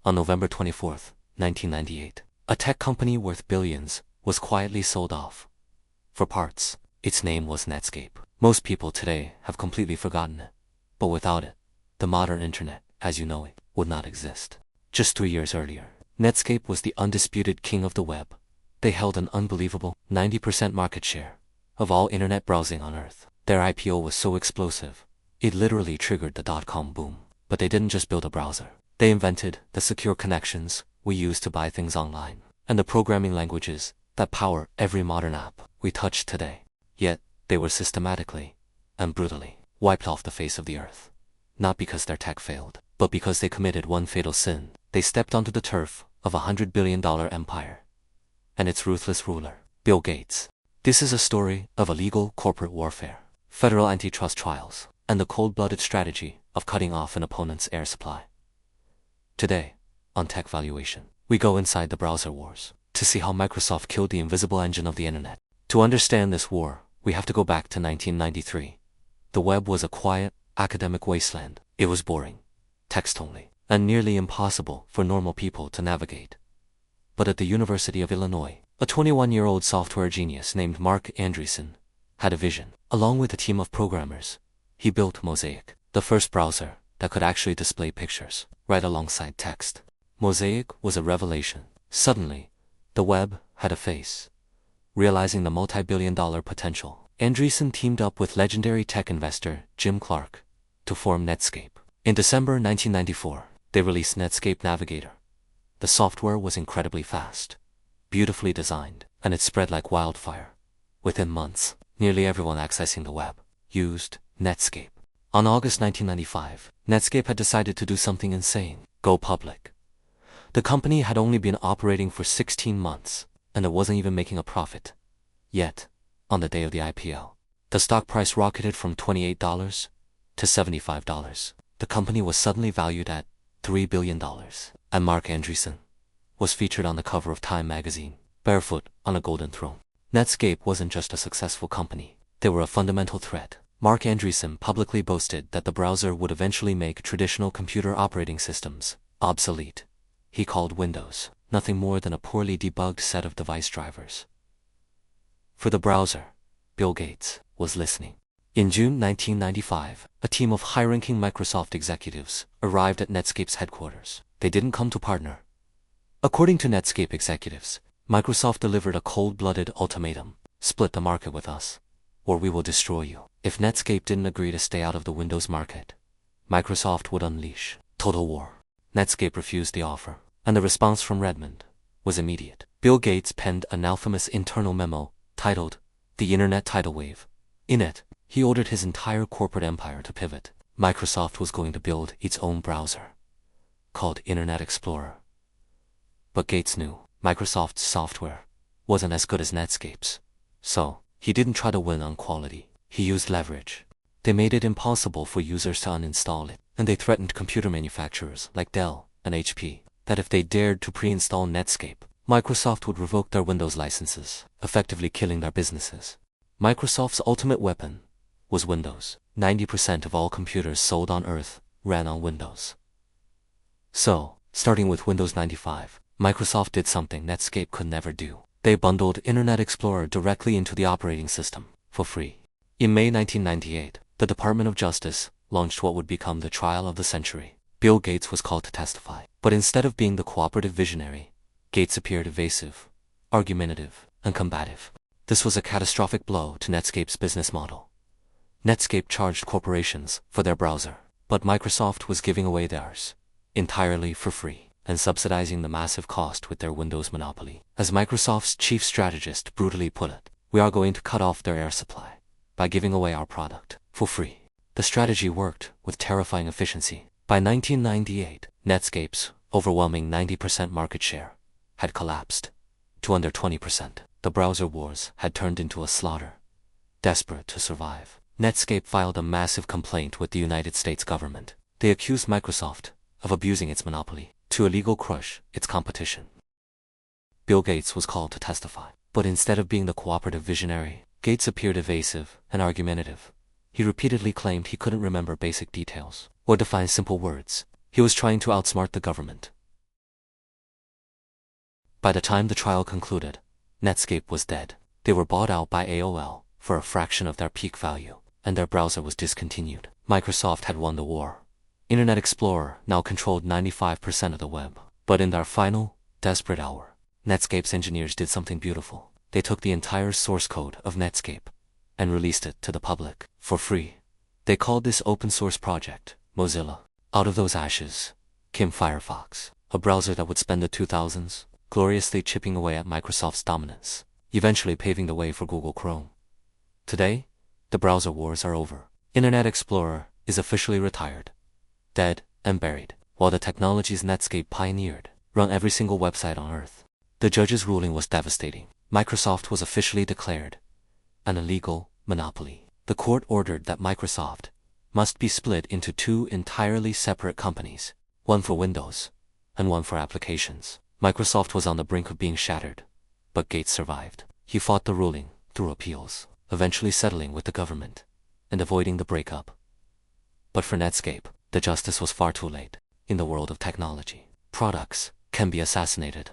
on November 24, 1998, a tech company worth billions was quietly sold off for parts. Its name was Netscape. Most people today have completely forgotten it, but without it, the modern internet, as you know it, would not exist. Just 3 years earlier, Netscape was the undisputed king of the web. They held an unbelievable 90% market share of all internet browsing on Earth. Their IPO was so explosive, it literally triggered the dot-com boom. But they didn't just build a browser. They invented the secure connections we use to buy things online, and the programming languages that power every modern app we touch today. Yet, they were systematically and brutally wiped off the face of the earth. Not because their tech failed, but because they committed one fatal sin. They stepped onto the turf of $100 billion empire and its ruthless ruler, Bill Gates. This is a story of illegal corporate warfare, federal antitrust trials, and the cold-blooded strategy of cutting off an opponent's air supply. Today, on Tech Valuation, we go inside the browser wars to see how Microsoft killed the invisible engine of the internet. To understand this war, we have to go back to 1993. The web was a quiet, academic wasteland. It was boring, text-only, and nearly impossible for normal people to navigate. But at the University of Illinois, a 21-year-old software genius named Mark Andreessen had a vision. Along with a team of programmers, he built Mosaic, the first browser that could actually display pictures right alongside text. Mosaic was a revelation. Suddenly, the web had a face. Realizing the multi-billion-dollar potential, Andreessen teamed up with legendary tech investor Jim Clark to form Netscape. In December 1994, they released Netscape Navigator. The software was incredibly fast, beautifully designed, and it spread like wildfire. Within months, nearly everyone accessing the web used Netscape. On August 1995, Netscape had decided to do something insane: go public. The company had only been operating for 16 months, and it wasn't even making a profit. Yet, on the day of the IPO, the stock price rocketed from $28 to $75. The company was suddenly valued at $3 billion, and Mark Andreessen was featured on the cover of Time magazine, barefoot on a golden throne. Netscape wasn't just a successful company, they were a fundamental threat. Mark Andreessen publicly boasted that the browser would eventually make traditional computer operating systems obsolete. He called Windows nothing more than a poorly debugged set of device drivers. For the browser, Bill Gates was listening. In June 1995, a team of high-ranking Microsoft executives arrived at Netscape's headquarters. They didn't come to partner. According to Netscape executives, Microsoft delivered a cold-blooded ultimatum: split the market with us, or we will destroy you. If Netscape didn't agree to stay out of the Windows market, Microsoft would unleash total war. Netscape refused the offer, and the response from Redmond was immediate. Bill Gates penned an infamous internal memo titled The Internet Tidal Wave. In it, he ordered his entire corporate empire to pivot. Microsoft was going to build its own browser, called Internet Explorer. But Gates knew Microsoft's software wasn't as good as Netscape's, so he didn't try to win on quality. He used leverage. They made it impossible for users to uninstall it, and they threatened computer manufacturers like Dell and HP that if they dared to pre-install Netscape, Microsoft would revoke their Windows licenses, effectively killing their businesses. Microsoft's ultimate weapon was Windows. 90% of all computers sold on Earth ran on Windows. So, starting with Windows 95, Microsoft did something Netscape could never do. They bundled Internet Explorer directly into the operating system for free. In May 1998, the Department of Justice launched what would become the trial of the century. Bill Gates was called to testify, but instead of being the cooperative visionary, Gates appeared evasive, argumentative, and combative. This was a catastrophic blow to Netscape's business model. Netscape charged corporations for their browser, but Microsoft was giving away theirs entirely for free and subsidizing the massive cost with their Windows monopoly. As Microsoft's chief strategist brutally put it, we are going to cut off their air supply by giving away our product for free. The strategy worked with terrifying efficiency. By 1998, Netscape's overwhelming 90% market share had collapsed to under 20%. The browser wars had turned into a slaughter. Desperate to survive, Netscape filed a massive complaint with the United States government. They accused Microsoft of abusing its monopoly to illegal crush its competition. Bill Gates was called to testify, but instead of being the cooperative visionary, Gates appeared evasive and argumentative. He repeatedly claimed he couldn't remember basic details or define simple words. He was trying to outsmart the government. By the time the trial concluded, Netscape was dead. They were bought out by AOL for a fraction of their peak value, and their browser was discontinued. Microsoft had won the war. Internet Explorer now controlled 95% of the web. But in their final, desperate hour, Netscape's engineers did something beautiful. They took the entire source code of Netscape and released it to the public for free. They called this open source project Mozilla. Out of those ashes came Firefox, a browser that would spend the 2000s gloriously chipping away at Microsoft's dominance, eventually paving the way for Google Chrome. Today, the browser wars are over. Internet Explorer is officially retired, dead and buried, while the technologies Netscape pioneered run every single website on Earth. The judge's ruling was devastating. Microsoft was officially declared an illegal monopoly. The court ordered that Microsoft must be split into two entirely separate companies, one for Windows and one for applications. Microsoft was on the brink of being shattered, but Gates survived. He fought the ruling through appeals, eventually settling with the government and avoiding the breakup. But for Netscape, the justice was far too late. In the world of technology, products can be assassinated,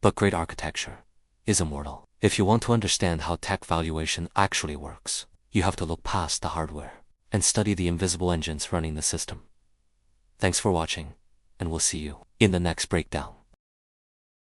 but great architecture is immortal. If you want to understand how tech valuation actually works, you have to look past the hardware and study the invisible engines running the system. Thanks for watching, and we'll see you in the next breakdown.